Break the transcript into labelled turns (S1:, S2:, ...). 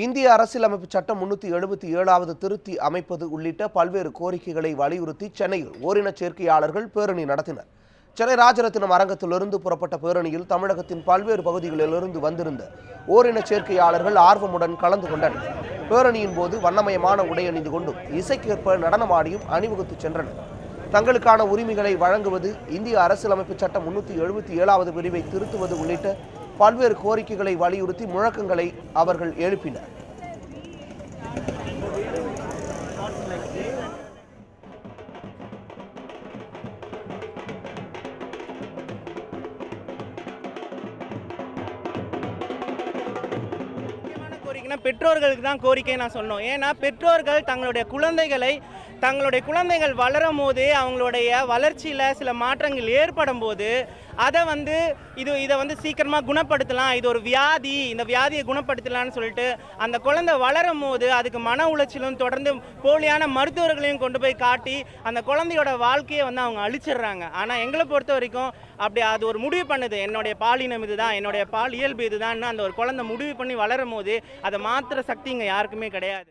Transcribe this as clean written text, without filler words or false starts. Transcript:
S1: இந்திய அரசியலமைப்பு சட்டம் 377வது திருத்தி அமைப்பது உள்ளிட்ட பல்வேறு கோரிக்கைகளை வலியுறுத்தி சென்னையில் ஓரினச் சேர்க்கையாளர்கள் பேரணி நடத்தினர். சென்னை ராஜரத்தினம் அரங்கத்திலிருந்து புறப்பட்ட பேரணியில் தமிழகத்தின் பல்வேறு பகுதிகளிலிருந்து வந்திருந்த ஓரினச் சேர்க்கையாளர்கள் ஆர்வமுடன் கலந்து கொண்டனர். பேரணியின் போது வண்ணமயமான உடை அணிந்து கொண்டும் இசைக்கேற்ப நடனமாடியும் அணிவகுத்து சென்றனர். தங்களுக்கான உரிமைகளை வழங்குவது, இந்திய அரசியலமைப்பு சட்டம் 377வது பிரிவை திருத்துவது உள்ளிட்ட பல்வேறு கோரிக்கைகளை வலியுறுத்தி முழக்கங்களை அவர்கள் எழுப்பினர்.
S2: பெற்றோர்களுக்கு தான் கோரிக்கை நான் சொன்னோம். ஏன்னா பெற்றோர்கள் தங்களுடைய குழந்தைகள் வளரும் போது அவங்களுடைய வளர்ச்சியில் சில மாற்றங்கள் ஏற்படும் போது இதை சீக்கிரமாக குணப்படுத்தலாம், இது ஒரு வியாதி, இந்த வியாதியை குணப்படுத்தலாம்னு சொல்லிட்டு அந்த குழந்தை வளரும் போது அதுக்கு மன உளைச்சலும் தொடர்ந்து போலியான மருத்துவர்களையும் கொண்டு போய் காட்டி அந்த குழந்தையோட வாழ்க்கையை அவங்க அழிச்சிடுறாங்க. ஆனால் எங்களை பொறுத்த வரைக்கும் அப்படி அது ஒரு முடிவு பண்ணுது, என்னுடைய பாலினம் இதுதான், என்னுடைய பால் இயல்பு இதுதான், அந்த ஒரு குழந்தை முடிவு பண்ணி வளரும் போது அதை மாற்றுற சக்தி இங்கே யாருக்குமே கிடையாது.